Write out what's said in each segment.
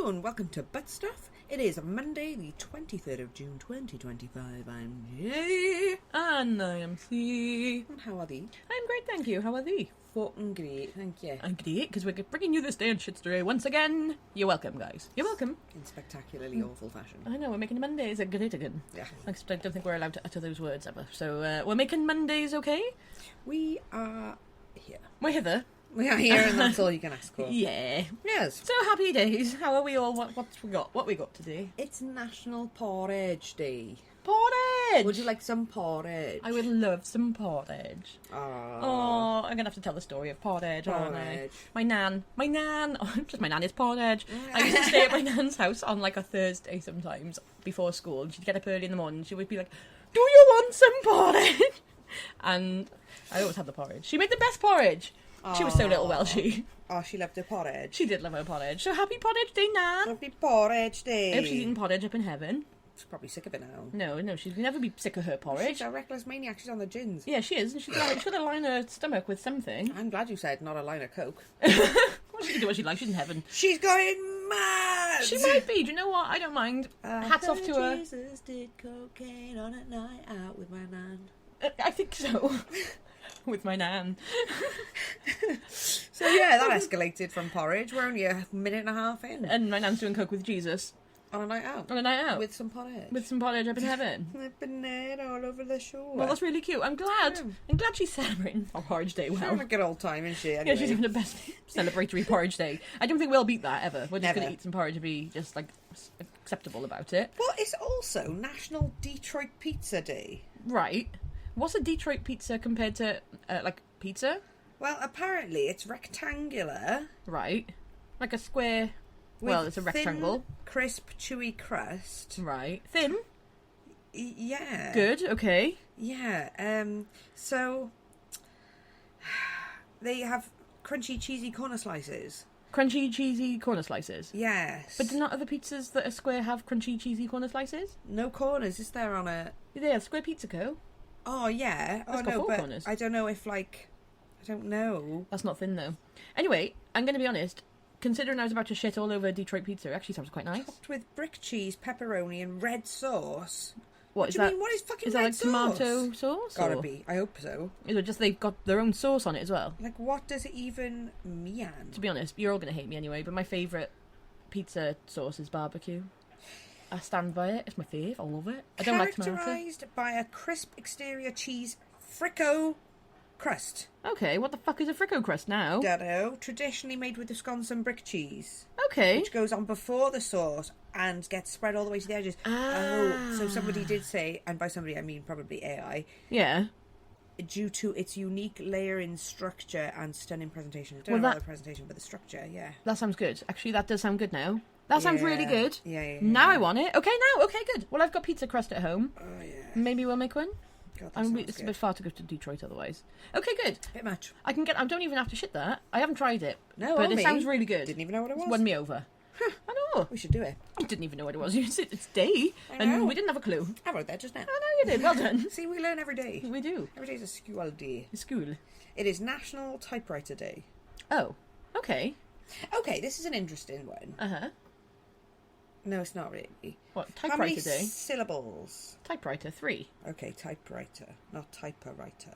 Hello and welcome to Butt Stuff. It is Monday, the 23rd of June 2025. I'm Jay. And I am C. And how are thee? I'm great, thank you. How are thee? Fucking great, thank you. I'm great, because we're bringing you this day and shit story once again. You're welcome, guys. You're welcome. In spectacularly awful fashion. I know, we're making Mondays a great again. Yeah. Except I don't think we're allowed to utter those words ever. So, we're making Mondays okay? We are here. We're hither. We are here and that's all you can ask for. Yeah. Yes. So, happy days. How are we all? What's we got? What we got today? It's National Porridge Day. Porridge! Would you like some porridge? I would love some porridge. Oh, I'm going to have to tell the story of porridge, aren't I? Porridge. My nan, just my nan is porridge. I used to stay at my nan's house on like a Thursday sometimes before school. And she'd get up early in the morning. She would be like, "Do you want some porridge?" And I always had the porridge. She made the best porridge. She was so little Welshie. Oh, she loved her porridge. She did love her porridge. So happy porridge day, Nan. Happy Porridge Day. I hope she's eating porridge up in heaven. She's probably sick of it now. No, she'd never be sick of her porridge. She's a reckless maniac. She's on the gins. Yeah, she is. And she's got to line her stomach with something. I'm glad you said not a line of coke. Well, she can do what she likes. She's in heaven. She's going mad! She might be. Do you know what? I don't mind. Hats off to her. Jesus did cocaine on a night out with my nan. I think so. With my nan. So yeah, that escalated from porridge. We're only a minute and a half in. And my nan's doing coke with Jesus. On a night out. On a night out. With some porridge. With some porridge up in heaven. I've been there all over the shore. Well, that's really cute. I'm glad. I'm glad she's celebrating our porridge day She's well. having a good old time, isn't she? Anyway. Yeah, she's having the best celebratory porridge day. I don't think we'll beat that ever. We're just Never. going to eat some porridge and be just, like, acceptable about it. Well, it's also National Detroit Pizza Day. Right. What's a Detroit pizza compared to, like, pizza? Well, apparently it's rectangular. Right. Like a square... Well, it's a rectangle. Thin, crisp, chewy crust. Right. Thin? Yeah. Good, okay. Yeah. So they have crunchy, cheesy corner slices. Crunchy, cheesy corner slices? Yes. But do not other pizzas that are square have crunchy, cheesy corner slices? No corners, is there on a... Yeah, Square Pizza Co. Oh, yeah. That's got no, 4 but corners. I don't know if, like... I don't know. That's not thin, though. Anyway, I'm going to be honest. Considering I was about to shit all over Detroit pizza, it actually sounds quite nice. Topped with brick cheese, pepperoni, and red sauce. What do you mean? What is fucking red sauce? Is that like tomato sauce? Gotta be. I hope so. Is it just they've got their own sauce on it as well? Like, what does it even mean? To be honest, you're all going to hate me anyway, but my favourite pizza sauce is barbecue. I stand by it. It's my fave. I love it. I don't like tomato. Characterised by a crisp exterior cheese fricot crust. Okay, what the fuck is a fricot crust now? Dunno. Traditionally made with Wisconsin brick cheese. Okay. Which goes on before the sauce and gets spread all the way to the edges. Oh, so somebody did say, and by somebody I mean probably AI. Yeah. Due to its unique layering structure and stunning presentation. I don't know about the presentation, but the structure, yeah. That sounds good. Actually, that does sound good now. That sounds really good. Yeah. Now I want it. Okay, good. Well, I've got pizza crust at home. Oh, yeah. Maybe we'll make one. God, that sounds it's good. a bit far to go to Detroit otherwise. Okay, good. Bit much. I don't even have to shit that. I haven't tried it. No, but it sounds really good. Didn't even know what it was. It's won me over. I know. We should do it. I didn't even know what it was. It's day, I know. and we didn't have a clue. I wrote that just now. I know you did. Well done. See, we learn every day. We do. Every day's a school day. School. It is National Typewriter Day. Oh, okay. Okay, this is an interesting one. Uh-huh. No, it's not really. What, How many typewriter day? syllables? Typewriter, 3. Okay, typewriter, not typewriter.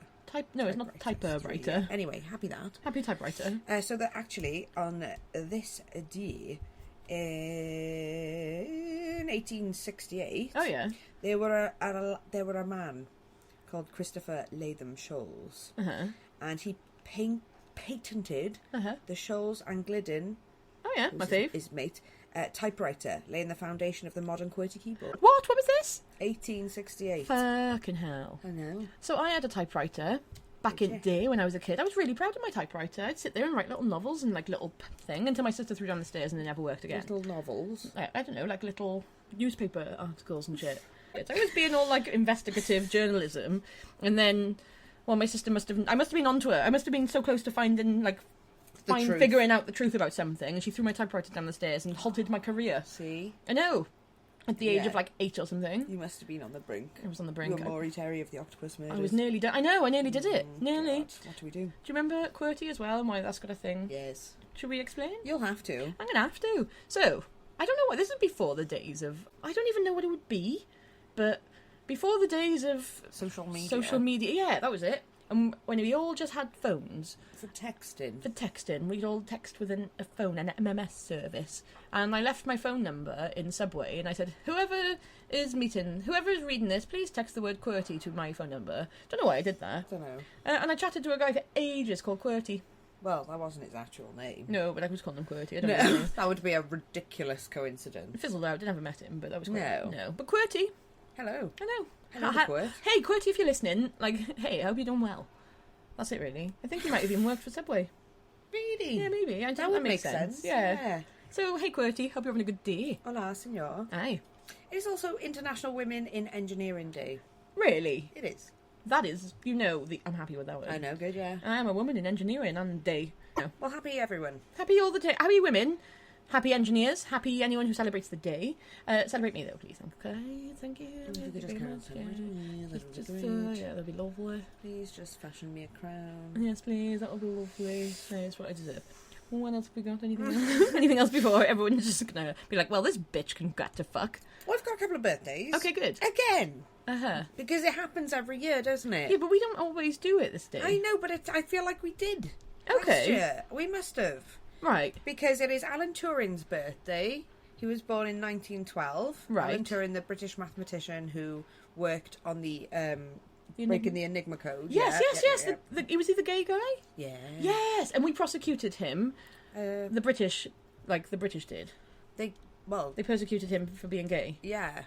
No, it's not typewriter. Yeah. Anyway, happy that. Happy typewriter. So that actually, on this day, in 1868... Oh, yeah. There were a man called Christopher Latham Sholes, and he patented the Sholes and Glidden. Oh yeah, my fave. His mate, typewriter, laying the foundation of the modern QWERTY keyboard. What was this? 1868. Fucking hell. I know. So I had a typewriter back in the day when I was a kid. I was really proud of my typewriter. I'd sit there and write little novels and like little thing until my sister threw down the stairs and it never worked again. Little novels. I don't know, like little newspaper articles and shit. I was being all like investigative journalism, and then, well, my sister I must have been onto it. I must have been so close to figuring out the truth about something, and she threw my typewriter down the stairs and halted my career. See? I know. At the age of like 8 or something. You must have been on the brink. I was on the brink. You were Maury Terry of the Octopus Murders. I was nearly done. I know, I nearly did it. Nearly. God, what do we do? Do you remember QWERTY as well and why that's got a thing? Yes. Should we explain? You'll have to. I'm going to have to. So, I don't know what, this is before the days of, I don't even know what it would be, but before the days of Social media. Social media, yeah, that was it. And when we all just had phones. For texting. For texting. We'd all text with a phone, an MMS service. And I left my phone number in Subway, and I said, whoever is reading this, please text the word QWERTY to my phone number. Don't know why I did that. Don't know. And I chatted to a guy for ages called QWERTY. Well, that wasn't his actual name. No, but I was calling him QWERTY. I don't know. That would be a ridiculous coincidence. It fizzled out. Didn't ever met him, but that was quite... No. No. But QWERTY. Hello. Hello. Hello, Quirt. Hey, QWERTY, if you're listening, hey, I hope you're doing well. That's it, really. I think you might have even worked for Subway. Really? Yeah, maybe. That would make sense. Yeah. So, hey, QWERTY, hope you're having a good day. Hola, senor. Aye. It is also International Women in Engineering Day. Really? It is. That is, I'm happy with that one. I know, good, yeah. I am a woman in engineering and day. No. Well, happy everyone. Happy all the day. Happy women. Happy engineers. Happy anyone who celebrates the day. Celebrate me, though, please. Okay, thank you. If you could just celebrate me, that'd be great. Yeah, that'd be lovely. Please just fashion me a crown. Yes, please. That would be lovely. That's what I deserve. What else have we got? Anything else? Anything else before everyone's just gonna be like, well, this bitch can get to fuck. Well, I've got a couple of birthdays. Okay, good. Again. Uh-huh. Because it happens every year, doesn't it? Yeah, but we don't always do it this day. I know, but I feel like we did. Okay. Last year. We must have. Right. Because it is Alan Turing's birthday. He was born in 1912. Right. Alan Turing, the British mathematician who worked on the breaking the Enigma code. Yes. Yeah. He was he the gay guy? Yeah. Yes, and we prosecuted him. The British did. They persecuted him for being gay. Yeah.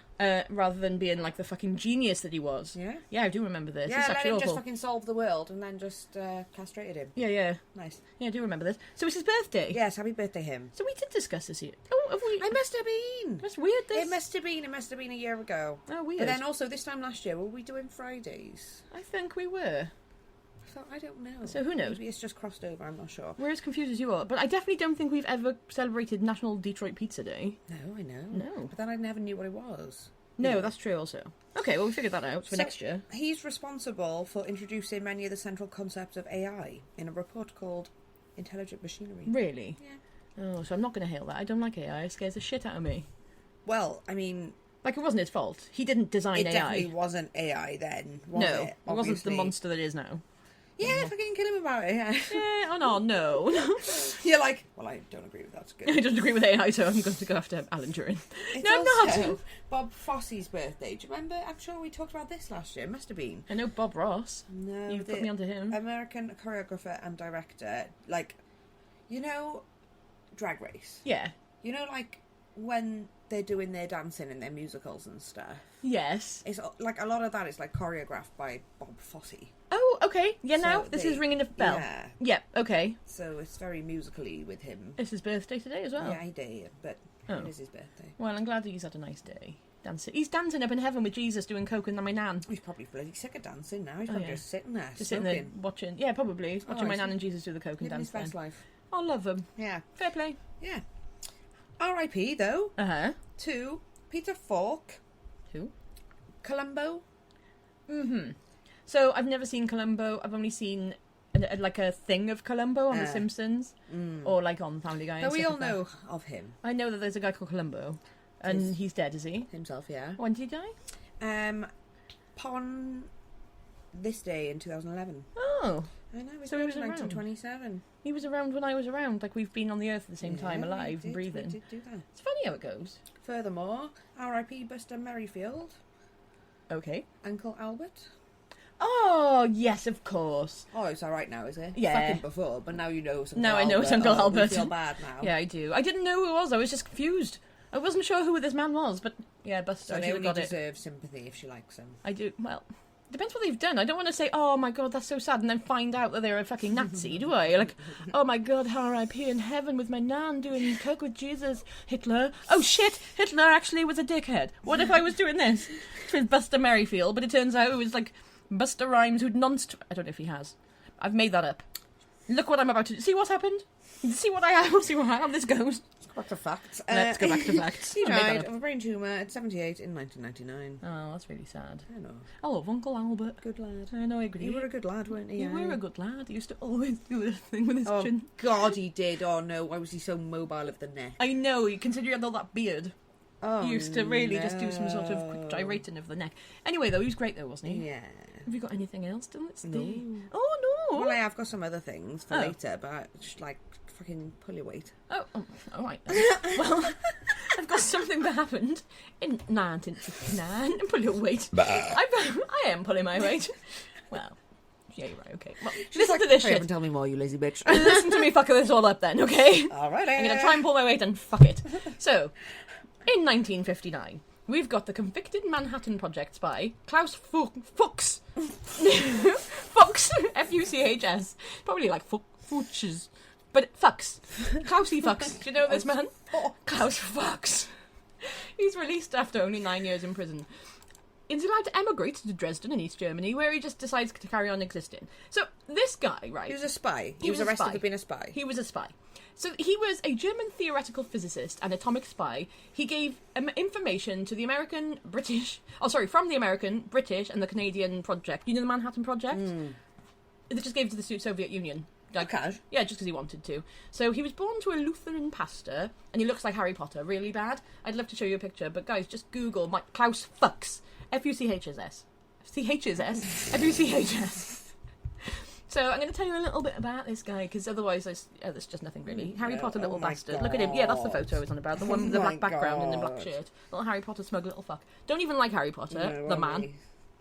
Rather than being like the fucking genius that he was. Yeah. Yeah, I do remember this. Yeah, It's let actually him awful. just fucking solve the world and then just castrated him. Yeah. Nice. Yeah, I do remember this. So it's his birthday. Yes, happy birthday him. So we did discuss this here. Oh, have we? I must have been. That's weird. This. It must have been a year ago. Oh, weird. But then also this time last year, were we doing Fridays? I think we were. I don't know. So who knows? Maybe it's just crossed over, I'm not sure. We're as confused as you are. But I definitely don't think we've ever celebrated National Detroit Pizza Day. No, I know. No. But then I never knew what it was. No, that's true also. Okay, well, we figured that out for next year. He's responsible for introducing many of the central concepts of AI in a report called Intelligent Machinery. Really? Yeah. Oh, so I'm not going to hail that. I don't like AI. It scares the shit out of me. Well, I mean... Like, it wasn't his fault. He didn't design AI. It definitely wasn't AI then, was no, it? it wasn't the monster that it is now. Yeah, fucking kill him about it, yeah. Yeah, oh no. You're like, well, I don't agree with that. It's good. I don't agree with AI, so I'm going to go after Alan Turing. It's no, I'm also not. Bob Fosse's birthday. Do you remember? I'm sure we talked about this last year. It must have been. I know Bob Ross. No, you put me onto him. American choreographer and director. Like, you know, Drag Race? Yeah. You know, like, when they're doing their dancing in their musicals and stuff? Yes. It's like, a lot of that is, like, choreographed by Bob Fosse. Oh, okay. Yeah, So now this is ringing a bell. Yeah. Yeah, okay. So it's very musically with him. It's his birthday today as well. Yeah, he did, but it is his birthday. Well, I'm glad that he's had a nice day. Dancing. He's dancing up in heaven with Jesus doing coke and my nan. He's probably bloody sick of dancing now. He's probably just sitting there, Just smoking. sitting there watching. Yeah, probably. Watching my nan and Jesus do the coke and Living his dancing. best life. I love him. Yeah. Fair play. Yeah. R.I.P. though. Uh-huh. To Peter Falk. Who? Columbo. Mm-hmm. So I've never seen Columbo. I've only seen like a thing of Columbo on The Simpsons or like on Family Guy. No, we all like know of him. I know that there's a guy called Columbo, and he's dead, is he? Himself, yeah. When did he die? Upon this day in 2011. Oh. I know. So he was in around. 1927. He was around when I was around. Like we've been on the earth at the same time, alive and breathing. We did do that. It's funny how it goes. Furthermore, R.I.P. Buster Merrifield. Okay. Uncle Albert. Oh, yes, of course. Oh, it's alright now, is it? Yeah. Fucking before, but now you know it's Uncle Now Albert. I know it's Uncle Albert. We feel bad now. Yeah, I do. I didn't know who it was. I was just confused. I wasn't sure who this man was, but yeah, Buster. So I they should have only got it. deserve sympathy if she likes him. I do. Well, depends what they've done. I don't want to say, oh my god, that's so sad, and then find out that they're a fucking Nazi, do I? Like, oh my god, R.I.P. in heaven with my nan doing coke with Jesus. Hitler. Oh shit, Hitler actually was a dickhead. What if I was doing this with Buster Merrifield, but it turns out it was like Buster Rhymes who'd I don't know if he has. I've made that up. Look what I'm about to... See what's happened? See what I have? See how this goes? Back to facts. Let's go back to facts. He died of a brain tumour at 78 in 1999. Oh, that's really sad. I know. I love Uncle Albert. Good lad. I know, I agree. You were a good lad, weren't you? You were a good lad. He used to always do this thing with his chin. Oh, God, he did. Oh, no. Why was he so mobile of the neck? I know. You consider he had all that beard. Oh, He used to really just do some sort of quick gyrating of the neck. Anyway, though, he was great, though, wasn't he? Yeah. Have you got anything else to let's No. do? Oh, no. Well, I have got some other things for later, but just, like, fucking pull your weight. Oh, all right. Well, I've got something that happened in 1959. Pull your weight. I am pulling my weight. Well, yeah, you're right. Okay. Well, listen to this Hurry up shit. and tell me more, you lazy bitch. Listen to me fucking this all up then, okay? All right. I'm going to try and pull my weight and fuck it. So, in 1959, we've got the convicted Manhattan Project spy, Klaus Fuchs. Fuchs. F-U-C-H-S. Probably like Fuchs. But Fuchs. Klausy Fuchs. Do you know this man? Klaus Fuchs. He's released after only 9 years in prison. He's allowed to emigrate to Dresden in East Germany, where he just decides to carry on existing. So, this guy, right... He was a spy. He was a arrested spy. for being a spy. He was a spy. So he was a German theoretical physicist and atomic spy. He gave information to the American, British... Oh, sorry, from the American, British, and the Canadian project. You know the Manhattan Project? They just gave it to the Soviet Union. Okay. Yeah, just because he wanted to. So he was born to a Lutheran pastor, and he looks like Harry Potter, really bad. I'd love to show you a picture, but guys, just Google Klaus Fuchs. F-U-C-H-S-S. C-H-S-S. F-U-C-H-S. So I'm going to tell you a little bit about this guy, because otherwise there's just nothing really. Harry Potter, little bastard. God. Look at him. Yeah, that's the photo I was on about. The one with the black my background and the God. black shirt. Little Harry Potter smug little fuck. Don't even like Harry Potter, No, the won't man. he?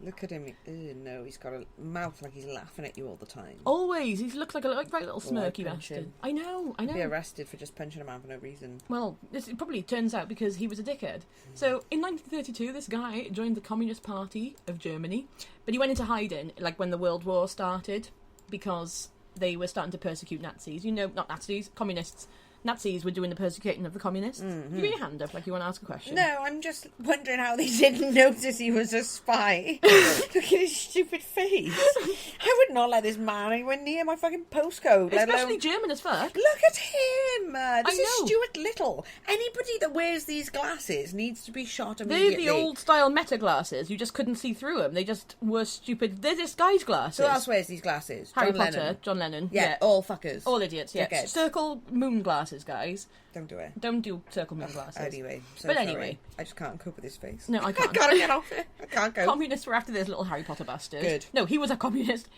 Look at him. Ew, no, he's got a mouth like he's laughing at you all the time. Always. He looks like a right little smirky punch bastard. him. I know. Be arrested for just punching a man for no reason. Well, this probably turns out because he was a dickhead. So, in 1932, this guy joined the Communist Party of Germany, but he went into hiding, like, when the World War started, because they were starting to persecute Nazis. You know, not Nazis, communists. Nazis were doing the persecuting of the communists. Mm-hmm. Give me your hand up like you want to ask a question. No, I'm just wondering how they didn't notice he was a spy. Look at his stupid face. I would not let this man anywhere near my fucking postcode. Especially German as fuck. Look at him! This is know. Stuart Little. Anybody that wears these glasses needs to be shot They're immediately. the old-style meta glasses. You just couldn't see through them. They just were stupid. They're disguise glasses. Who else wears these glasses? Harry John Potter, Lennon. John Lennon. Yeah, all fuckers. All idiots, yeah. Dickheads. Circle moon glasses, guys. Don't do it. Don't do circle moon glasses. Anyway, so But sorry. anyway. I just can't cope with his face. No, I can't. I gotta get off it. I can't go. Communists were after this little Harry Potter bastard. Good. No, he was a communist.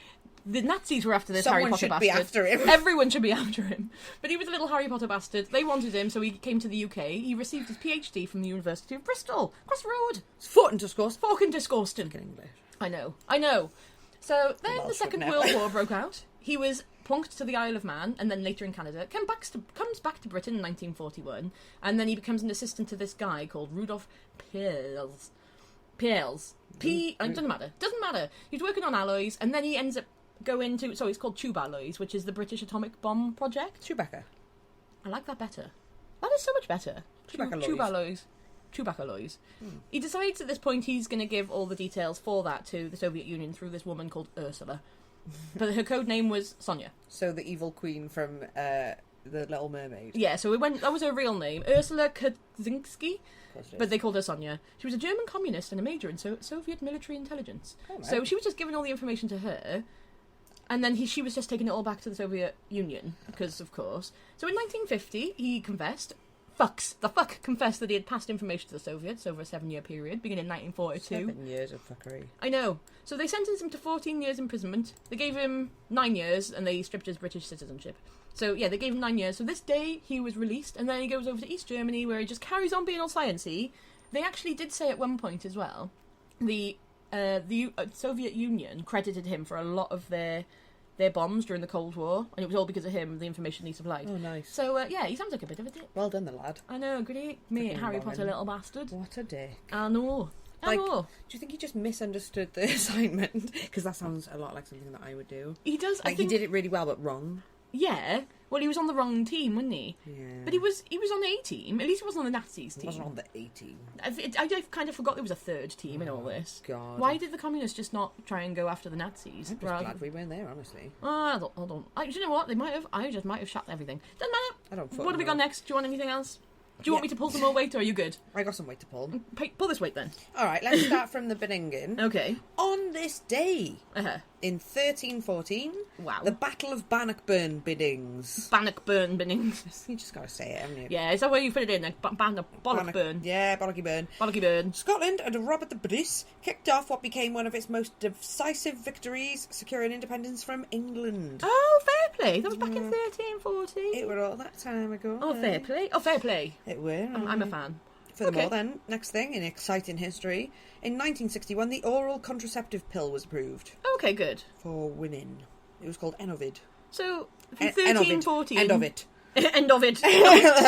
The Nazis were after this Someone Harry Potter should bastard. be after him. Everyone should be after him. But he was a little Harry Potter bastard. They wanted him, so he came to the UK. He received his PhD from the University of Bristol. Cross the road. It's fought and discussed. Fork and disgusting. In English. I know. So then Welsh the Second would World never. War broke out. He was plonked to the Isle of Man, and then later in Canada. Comes back to Britain in 1941, and then he becomes an assistant to this guy called Rudolf Peierls. It doesn't matter. He's working on alloys, and then he ends up going to... So it's called Tube Alloys, which is the British atomic bomb project. Chewbacca. I like that better. That is so much better. Tube Alloys. He decides at this point he's going to give all the details for that to the Soviet Union through this woman called Ursula. But her code name was Sonia. So the evil queen from The Little Mermaid. Yeah, so that was her real name. Ursula Kaczynski, but they called her Sonia. She was a German communist and a major in Soviet military intelligence. Oh, right. So she was just giving all the information to her, and then she was just taking it all back to the Soviet Union, because, of course. So in 1950, he confessed... The fuck confessed that he had passed information to the Soviets over a 7-year period, beginning in 1942. 7 years of fuckery. I know. So they sentenced him to 14 years imprisonment. They gave him 9 years, and they stripped his British citizenship. So, yeah, they gave him 9 years. So this day, he was released, and then he goes over to East Germany, where he just carries on being all sciencey. They actually did say at one point as well, the Soviet Union credited him for a lot of their bombs during the Cold War, and it was all because of him, the information he supplied. Oh, nice. So, yeah, he sounds like a bit of a dick. Well done, the lad. I know, great mate, Fucking Harry bombing. Potter little bastard. What a dick. I know. Do you think he just misunderstood the assignment? Because that sounds a lot like something that I would do. He does. Like, he did it really well, but wrong. Yeah. Well, he was on the wrong team, wasn't he? Yeah. But he was on the A team. At least he wasn't on the Nazis team. He wasn't on the A team. I kind of forgot there was a third team in all this. God. Why did the communists just not try and go after the Nazis? I'm just glad we weren't there, honestly. I don't. Do you know what? They might have. I just might have shot everything. Doesn't matter. I don't. What have we got next? Do you want anything else? Do you want me to pull some more weight, or are you good? I got some weight to pull. Pull this weight then. All right, let's start from the beginning. Okay. On this day, Uh-huh. in 1314, Wow. the Battle of Bannockburn biddings. Bannockburn binnings. You just got to say it, haven't you? Yeah, is that where you put it in? Like Bollockburn. Yeah, Bollockburn. Bollockburn. Scotland under Robert the Bruce kicked off what became one of its most decisive victories, securing independence from England. Oh, fair play. That was back in 1340. It were all that time ago. Oh, fair play. Oh, fair play. It were. I'm a fan. Furthermore, then, next thing, in exciting history, in 1961, the oral contraceptive pill was approved Okay, good. for women. It was called Enovid. So, from 1314... End of it. End of it.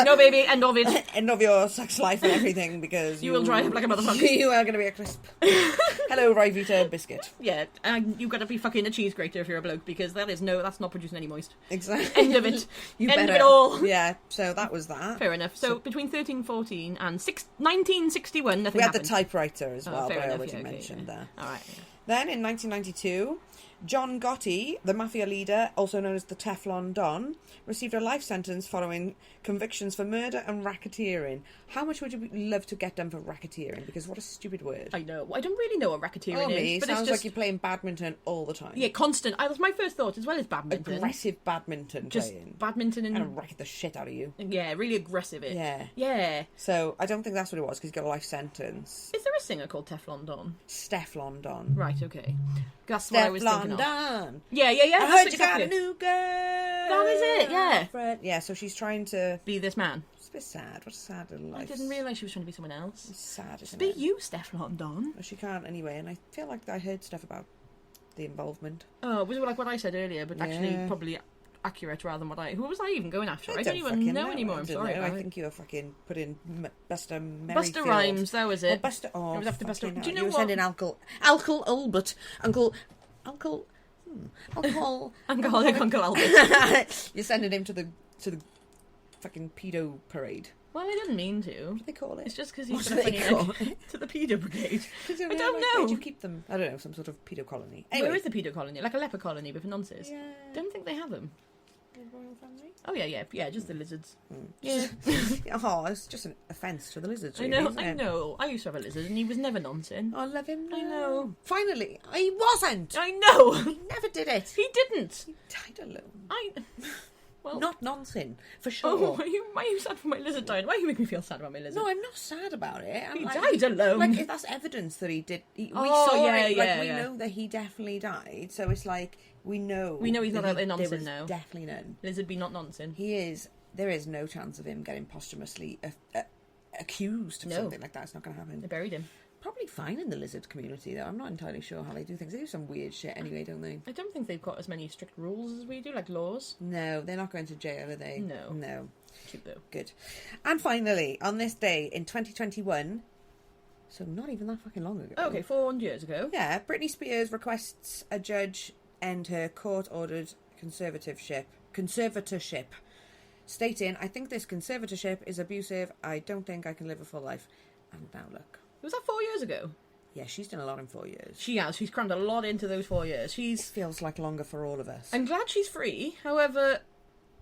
No, baby, end of it. End of your sex life and everything, because You will dry up like a motherfucker. You are going to be a crisp. Hello, Rivita biscuit. Yeah, and you've got to be fucking a cheese grater if you're a bloke, because that's not producing any moist. Exactly. End of it. You End better. of it all. Yeah, so that was that. Fair enough. So between 1314 and 1961, nothing We had happened. the typewriter as well, fair but I enough, already yeah, okay, mentioned yeah. there. All right. Yeah. Then, in 1992, John Gotti, the mafia leader, also known as the Teflon Don, received a life sentence following convictions for murder and racketeering. How much would you love to get done for racketeering? Because what a stupid word. I know. I don't really know what racketeering is, but sounds it's just like you're playing badminton all the time. yeah, constant. That was my first thought as well as badminton. Aggressive badminton Just playing. badminton And and racket the shit out of you. yeah, really aggressive. It. Yeah. Yeah. So, I don't think that's what it was, because he got a life sentence. Is there a singer called Teflon Don? Steflon Don. Right. Okay. That's what I was thinking Steflon of. Don. Yeah. I That's heard exactly you got a new girl. That is it, yeah. Friend. Yeah, so she's trying to... be this man. It's a bit sad. What a sad little life. I didn't realise she was trying to be someone else. It's sad, isn't Be it? you, Stefan Don. Well, she can't anyway, and I feel like I heard stuff about the involvement. Oh, was it like what I said earlier, but actually Yeah. probably accurate rather than what I... Who was I even going after? I don't fucking even know anymore. I I'm don't sorry know. about I it. think you were fucking putting Buster Merryfield. Buster Rhymes, that was it. Oh, Buster... Oh, It was after Buster... fucking Do you know hell. what? You were sending Alcohol Albert. Alcohol... Alcohol... Alcoholic Uncle Albert. You're sending him to the fucking pedo parade. Well, I didn't mean to. What do they call it? It's just because What he's do got a they funny call neck it? to the pedo brigade. I don't Where do know. you keep them? I don't know, some sort of pedo colony. Anyway. Where is the pedo colony? Like a leper colony with nonces? Yeah. Don't think they have them. The royal family? Oh, yeah, just the lizards. Hmm. Yeah. Oh, it's just an offence to the lizards, I really, know, isn't I it? know. I used to have a lizard and he was never nonsense. I love him now. I know. Finally, I wasn't. I know! He never did it. He didn't! He died alone. Well... Not nonsense, for sure. Oh, why are you sad for my lizard dying? Why do you make me feel sad about my lizard? No, I'm not sad about it. I'm He like, died alone. Like, if that's evidence that he did... we Oh, saw yeah, it. Like, yeah, we yeah. know that he definitely died, so it's like, we know... We know he's not that out there there nonsense was now. Definitely none. Lizard be not nonsense. He is... There is no chance of him getting posthumously accused of No. something like that. It's not going to They happen. buried him. Probably fine in the lizard community, though. I'm not entirely sure how they do things. They do some weird shit anyway, don't they? I don't think they've got as many strict rules as we do, like laws. No, they're not going to jail, are they? No. No. Cute though. Good. And finally, on this day in 2021, so not even that fucking long ago. Oh, okay, 400 years ago. Yeah, Britney Spears requests a judge end her court-ordered conservatorship, stating, "I think this conservatorship is abusive. I don't think I can live a full life." And now look. Was that 4 years ago? Yeah, she's done a lot in 4 years. She has. She's crammed a lot into those 4 years. It feels like longer for all of us. I'm glad she's free. However,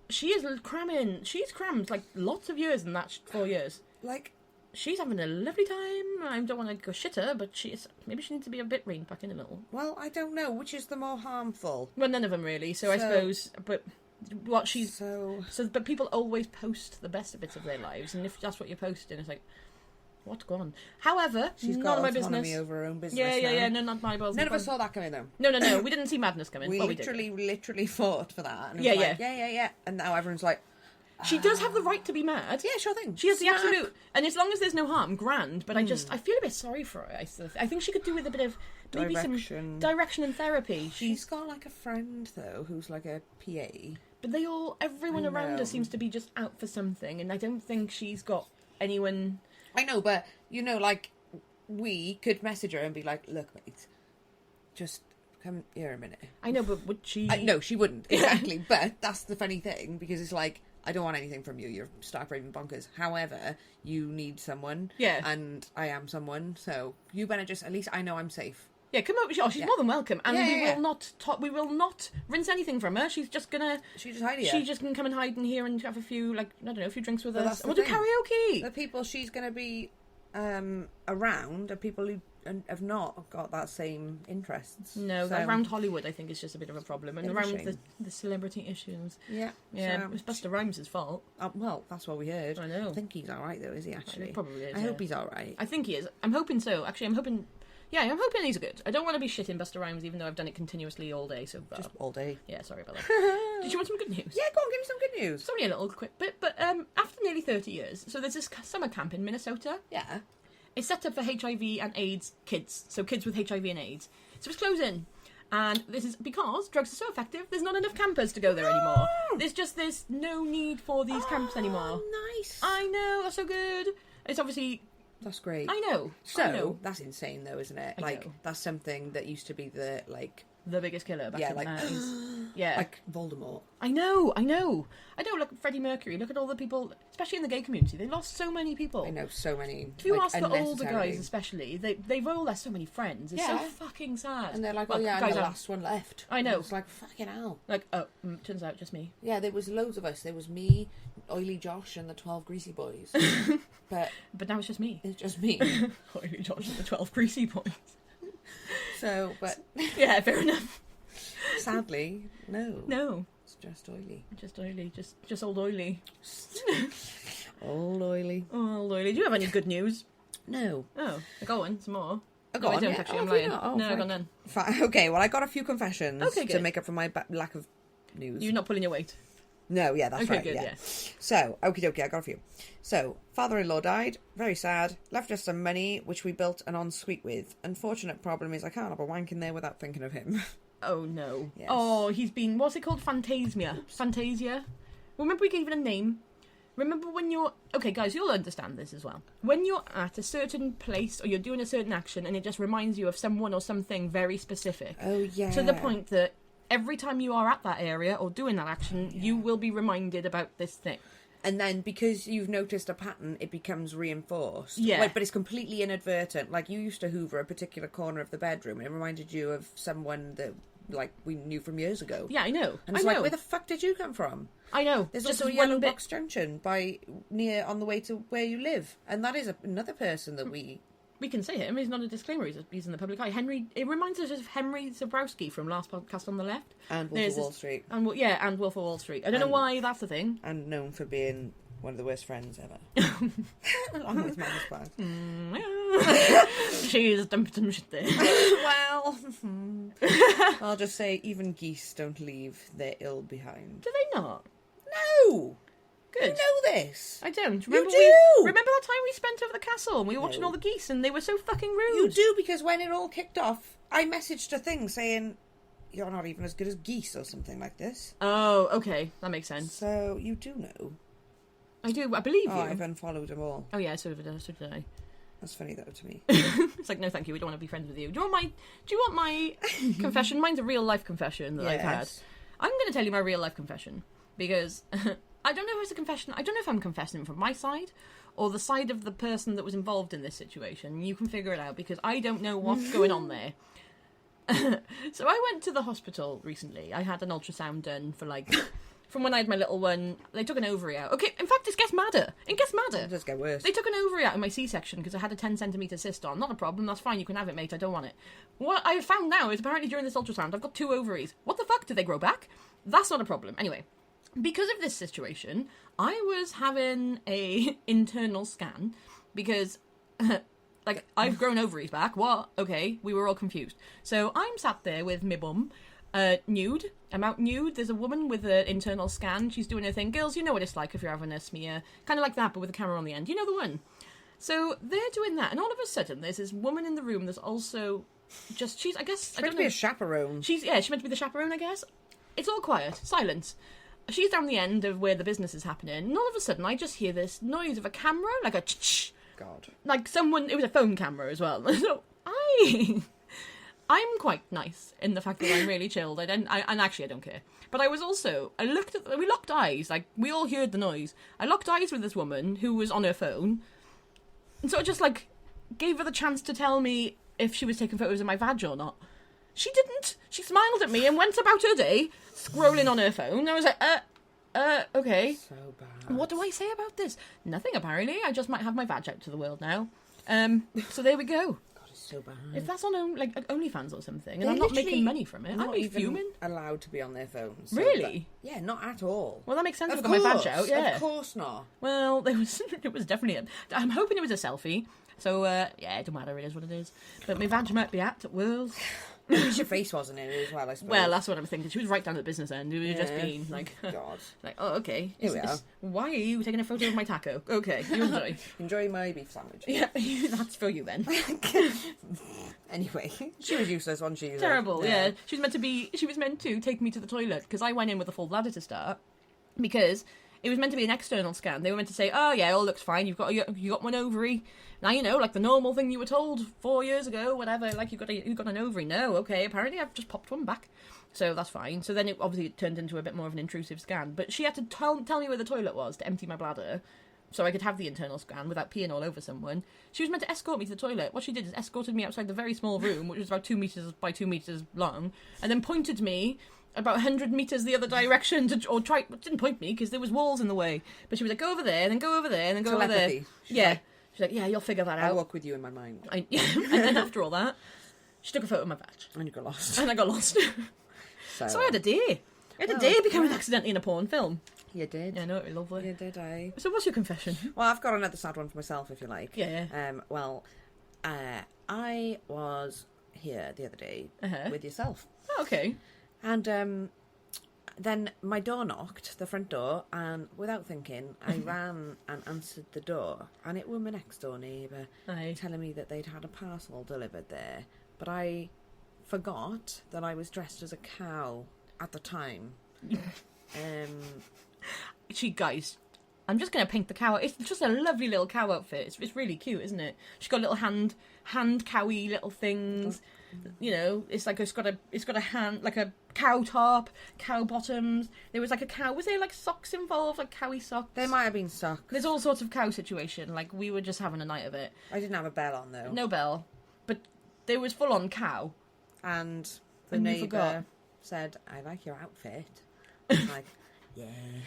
she's crammed like lots of years in that 4 years. Like, She's having a lovely time. I don't want to go shit her, but maybe she needs to be a bit reined back in a little. well, I don't know. Which is the more harmful? Well, none of them really. So I suppose, but what she's So, but people always post the best bits of their lives, and if that's what you're posting, it's like, what's going on? However, she's none got of my autonomy business. over her own business Yeah. now. No, not my business. None of us saw that coming, though. No. We didn't see madness coming. We Well, literally fought for that. And it Yeah, was like, yeah. And now everyone's like... She does have the right to be mad. Yeah, sure thing. She has the Snap. absolute... And as long as there's no harm, grand. But I feel a bit sorry for her. I think she could do with a bit of... Maybe some direction and therapy. She's got, like, a friend, though, who's, like, a PA. But everyone around her seems to be just out for something. And I don't think she's got anyone... I know, but, you know, like, we could message her and be like, look, mate, just come here a minute. I know, but would she? No, she wouldn't, exactly. But that's the funny thing, because it's like, I don't want anything from you. You're stark raving bonkers. However, you need someone. Yeah. And I am someone, so you better just, at least I know I'm safe. Yeah, come over. Oh, she's more than welcome, and we will not rinse anything from her. She's just gonna. She just hide here. She just can come and hide in here and have a few, like, I don't know, a few drinks with us. And we'll do karaoke. The people she's gonna be around are people who have not got that same interests. No, so. around Hollywood, I think, is just a bit of a problem, and around the celebrity issues. Yeah. Yeah, it's Busta Rhymes' fault. Well, that's what we heard. I know. I think he's all right, though, is he? Actually, He probably is. I hope he's all right. I think he is. I'm hoping so. Actually, I'm hoping. Yeah, I'm hoping he's good. I don't want to be shitting Busta Rhymes, even though I've done it continuously all day. So just all day. Yeah, sorry about that. Did you want some good news? Yeah, go on, give me some good news. It's only a little quick bit, but after nearly 30 years, so there's this summer camp in Minnesota. Yeah. It's set up for HIV and AIDS kids, so kids with HIV and AIDS. So it's closing. And this is because drugs are so effective, there's not enough campers to go there anymore. There's no need for these camps anymore. Nice. I know, that's so good. It's obviously... That's great. I know. That's insane, though, isn't it? I know. That's something that used to be the biggest killer back in the 90s. Yeah. Like Voldemort. I know. Look at Freddie Mercury. Look at all the people, especially in the gay community. They lost so many people. I know, so many. If you ask the older guys, especially, they've all lost so many friends. It's so fucking sad. And they're like, I'm the last one left. I know. It's like, fucking hell. Like, turns out just me. Yeah, there was loads of us. There was me, Oily Josh, and the 12 Greasy Boys. But now it's just me. It's just me. Oily Josh and the 12 Greasy Boys. So, but... yeah, fair enough. Sadly, no. No. It's just Oily. Just Oily. Just old Oily. Old Oily. Old Oily. Do you have any good news? No. Oh, go on, some more. Go on, I don't actually, I'm lying. No, go on then. Okay, well, I got a few confessions to make up for my lack of news. You're not pulling your weight? No, yeah, that's right. Good, yeah. So, okie dokie, I got a few. So, father-in-law died, very sad, left us some money, which we built an ensuite with. Unfortunate problem is I can't have a wank in there without thinking of him. Oh, no. Yes. Oh, he's been, what's it called? Fantasia. Fantasia? Remember we gave it a name? Remember when you're... Okay, guys, you'll understand this as well. When you're at a certain place or you're doing a certain action and it just reminds you of someone or something very specific. Oh, yeah. To the point that every time you are at that area or doing that action, you will be reminded about this thing. And then because you've noticed a pattern, it becomes reinforced. Yeah. Like, but it's completely inadvertent. Like, you used to hoover a particular corner of the bedroom and it reminded you of someone that, like, we knew from years ago. Yeah, I know. And it's like, where the fuck did you come from? I know. There's just also a yellow box junction on the way to where you live. And that is another person that we... We can say him. He's not a disclaimer. He's in the public eye. Henry. It reminds us of Henry Zabrowski from last podcast on the left. And Wolf of Wall Street. And Wolf of Wall Street. I don't know why that's the thing. And known for being one of the worst friends ever. Along with Mama's Bag. She's dumped him shit there. Well, I'll just say even geese don't leave their ill behind. Do they not? No! Good. You know this. I don't. Remember you remember that time we spent over the castle and we were watching all the geese and they were so fucking rude? You do, because when it all kicked off, I messaged a thing saying, you're not even as good as geese or something like this. Oh, okay. That makes sense. So, you do know. I do. I believe you. I've unfollowed them all. Oh, yeah, so did I. That's funny, though, to me. It's like, no, thank you. We don't want to be friends with you. Do you want my confession? Mine's a real-life confession that I've had. I'm going to tell you my real-life confession because... I don't know if it's a confession. I don't know if I'm confessing from my side or the side of the person that was involved in this situation. You can figure it out because I don't know what's going on there. So I went to the hospital recently. I had an ultrasound done for from when I had my little one. They took an ovary out. Okay, in fact, it gets madder. It does get worse. They took an ovary out in my C-section because I had a 10cm cyst on. Not a problem. That's fine. You can have it, mate. I don't want it. What I found now is apparently during this ultrasound, I've got 2 ovaries. What the fuck? Did they grow back? That's not a problem. Anyway. Because of this situation, I was having a internal scan because, I've grown ovaries back. What? Okay, we were all confused. So I'm sat there with my bum, nude. I'm out nude. There's a woman with an internal scan. She's doing her thing. Girls, you know what it's like if you're having a smear. Kind of like that, but with a camera on the end. You know the one. So they're doing that, and all of a sudden, there's this woman in the room that's also she's, I guess... She's meant to be a chaperone. She's meant to be the chaperone, I guess. It's all quiet. Silence. She's down the end of where the business is happening, and all of a sudden I just hear this noise of a camera, like a ch-ch. God. Like someone, it was a phone camera as well. So I I'm quite nice in the fact that I'm really chilled. And actually I don't care. But I we locked eyes, like, we all heard the noise. I locked eyes with this woman who was on her phone, and sort of just, like, gave her the chance to tell me if she was taking photos of my vag or not. She didn't. She smiled at me and went about her day, scrolling on her phone. And I was like, okay. So bad. What do I say about this? Nothing, apparently. I just might have my vag out to the world now. So there we go. God, it's so bad. If that's on OnlyFans or something, and They're I'm not literally making money from it, I'd not be even fuming. allowed to be on their phones. So Really? yeah, not at all. Well, that makes sense. Of I've got my course, vag out, yeah. Of course not. Well, it was definitely I'm hoping it was a selfie. So, yeah, it don't matter, it is what it is. But my vag might be at World. At least your face wasn't in it as well, I suppose. Well, that's what I'm thinking. She was right down at the business end. It was just being like, God. like, oh, okay. Here we are. Why are you taking a photo of my taco? Okay, you enjoy. Enjoy my beef sandwich. Yeah, that's for you then. Anyway, she was useless, wasn't she? Terrible, yeah. She was meant to take me to the toilet, because I went in with a full bladder to start, because it was meant to be an external scan. They were meant to say, oh yeah, all looks fine, you got one ovary. Now, you know, like the normal thing you were told 4 years ago, whatever, like you got an ovary. No, okay, apparently I've just popped one back. So that's fine. So then it turned into a bit more of an intrusive scan. But she had to tell me where the toilet was to empty my bladder, so I could have the internal scan without peeing all over someone. She was meant to escort me to the toilet. What she did is escorted me outside the very small room, which was about 2 meters by 2 meters long, and then pointed me about 100 meters the other direction didn't point me because there was walls in the way. But she was like, go over there, and then go over there, and then go over there. Yeah. She's like, yeah, you'll figure that out. I'll walk with you in my mind. And then after all that, she took a photo of my vag. And you got lost. And I got lost. So I had a day. Becoming accidentally in a porn film. You did. Yeah, I know, it was lovely. You did, eh? So what's your confession? Well, I've got another sad one for myself, if you like. Yeah. I was here the other day with yourself. Oh, okay. And then my door knocked, the front door, and without thinking, I ran and answered the door. And it was my next door neighbour telling me that they'd had a parcel delivered there. But I forgot that I was dressed as a cow at the time. Guys, I'm just going to paint the cow. It's just a lovely little cow outfit. It's really cute, isn't it? She's got little hand cowy little things. You know, it's got a hand, like a cow top, cow bottoms. There was like a cow. Was there like socks involved, like cowy socks? There might have been socks. There's all sorts of cow situation. Like, we were just having a night of it. I didn't have a bell on though. No bell, but there was full on cow. And the neighbour said, "I like your outfit." I'm like, yeah,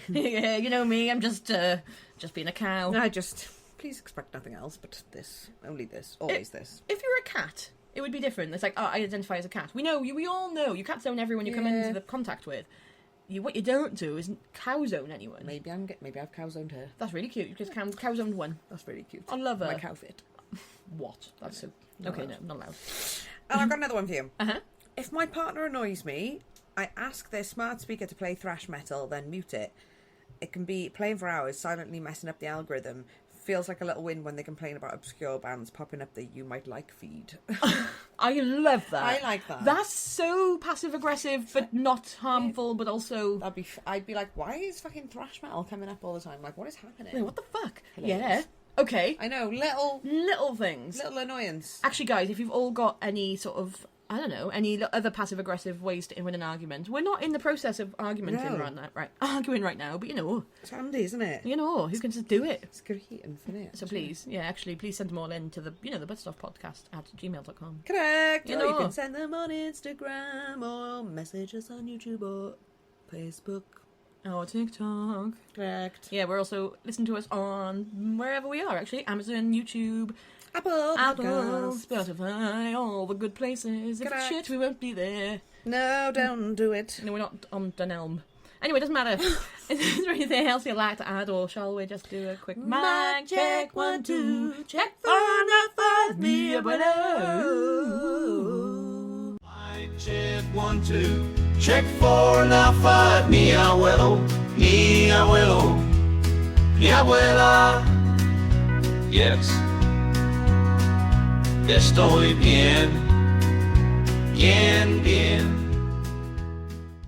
yeah, you know me. I'm just being a cow. Please expect nothing else but this, only this, always this. If you're a cat, it would be different. It's like, oh, I identify as a cat. We all know you cat zone everyone you come into the contact with. What you don't do is cow zone anyone. Maybe I've cow zoned her. That's really cute. Because cow zoned one. That's really cute. I love her. My cow fit. What? That's so. Okay, no, not allowed. And I've got another one for you. If my partner annoys me, I ask their smart speaker to play thrash metal, then mute it. It can be playing for hours, silently messing up the algorithm. Feels like a little win when they complain about obscure bands popping up the "you might like" feed. I love that. I like that. That's so passive aggressive, but not harmful, but also. I'd be like, why is fucking thrash metal coming up all the time? Like, what is happening? Wait, what the fuck? Hilarious. Yeah. Okay. I know, little things. Little annoyance. Actually, guys, if you've all got any sort of, I don't know, any other passive-aggressive ways to win an argument, we're not in the process of arguing right now, but you know. It's handy, isn't it? You know, who can just do it? It's great and funny. So please send them all in to the buttstuffpodcast@gmail.com. Correct! You can send them on Instagram or message us on YouTube or Facebook. Or TikTok. Correct. Yeah, we're also, listen to us on wherever we are, actually. Amazon, YouTube, Apple, Spotify, all the good places. If it's shit, we won't be there. No, don't do it. No, we're not on Dunelm. Anyway, it doesn't matter. Is there anything else you'd like to add, or shall we just do a quick mic check? 1, 2, check 4, 5, me abuelo. Mic check 1, 2, check 4, now 5, mi abuelo, mi abuelo, mi abuela. Yes. Estoy bien, bien, bien.